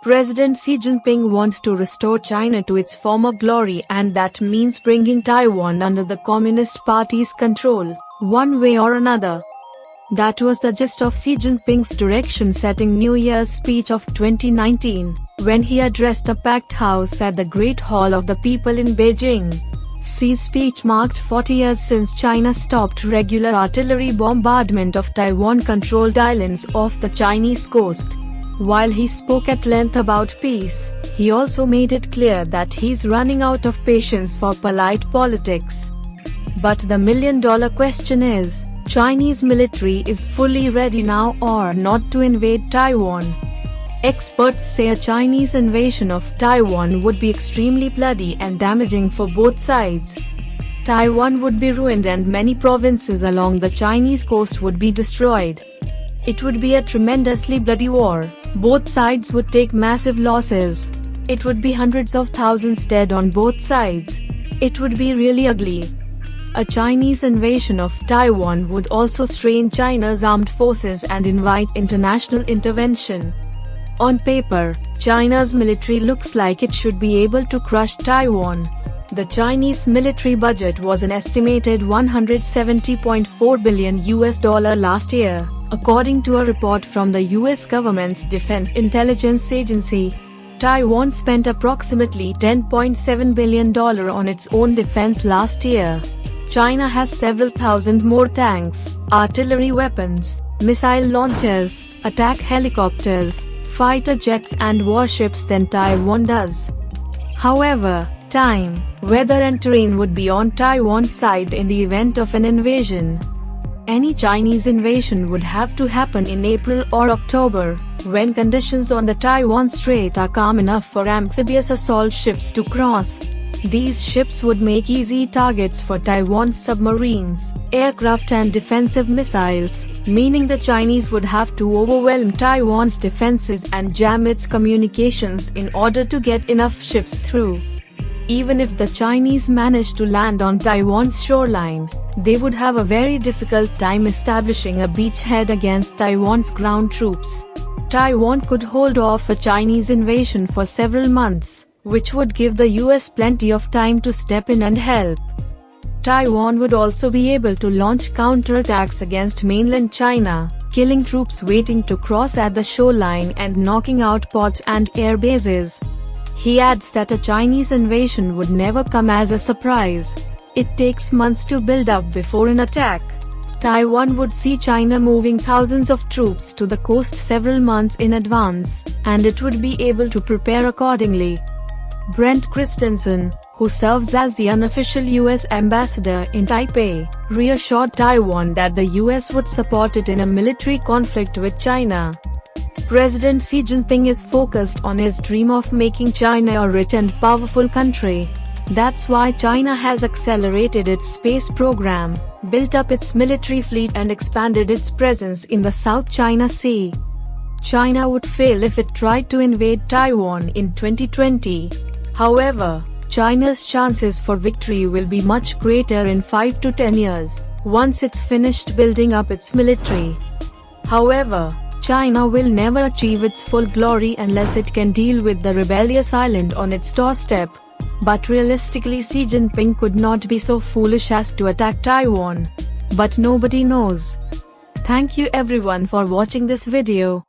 President Xi Jinping wants to restore China to its former glory, and that means bringing Taiwan under the Communist Party's control, one way or another. That was the gist of Xi Jinping's direction-setting New Year's speech of 2019, when he addressed a packed house at the Great Hall of the People in Beijing. Xi's speech marked 40 years since China stopped regular artillery bombardment of Taiwan-controlled islands off the Chinese coast. While he spoke at length about peace, he also made it clear that he's running out of patience for polite politics. But the million-dollar question is, Chinese military is fully ready now or not to invade Taiwan? Experts say a Chinese invasion of Taiwan would be extremely bloody and damaging for both sides. Taiwan would be ruined and many provinces along the Chinese coast would be destroyed. It would be a tremendously bloody war. Both sides would take massive losses. It would be hundreds of thousands dead on both sides. It would be really ugly. A Chinese invasion of Taiwan would also strain China's armed forces and invite international intervention. On paper, China's military looks like it should be able to crush Taiwan. The Chinese military budget was an estimated $170.4 billion last year, according to a report from the US government's Defense Intelligence Agency. Taiwan spent approximately $10.7 billion on its own defense last year. China has several thousand more tanks, artillery weapons, missile launchers, attack helicopters, fighter jets and warships than Taiwan does. However, time, weather and terrain would be on Taiwan's side in the event of an invasion. Any Chinese invasion would have to happen in April or October, when conditions on the Taiwan Strait are calm enough for amphibious assault ships to cross. These ships would make easy targets for Taiwan's submarines, aircraft and defensive missiles, meaning the Chinese would have to overwhelm Taiwan's defenses and jam its communications in order to get enough ships through. Even if the Chinese managed to land on Taiwan's shoreline, they would have a very difficult time establishing a beachhead against Taiwan's ground troops. Taiwan could hold off a Chinese invasion for several months, which would give the US plenty of time to step in and help. Taiwan would also be able to launch counterattacks against mainland China, killing troops waiting to cross at the shoreline and knocking out ports and air bases. He adds that a Chinese invasion would never come as a surprise. It takes months to build up before an attack. Taiwan would see China moving thousands of troops to the coast several months in advance, and it would be able to prepare accordingly. Brent Christensen, who serves as the unofficial US ambassador in Taipei, reassured Taiwan that the US would support it in a military conflict with China. President Xi Jinping is focused on his dream of making China a rich and powerful country. That's why China has accelerated its space program, built up its military fleet and expanded its presence in the South China Sea. China would fail if it tried to invade Taiwan in 2020. However, China's chances for victory will be much greater in 5 to 10 years, once it's finished building up its military. However, China will never achieve its full glory unless it can deal with the rebellious island on its doorstep. But realistically, Xi Jinping could not be so foolish as to attack Taiwan. But nobody knows. Thank you everyone for watching this video.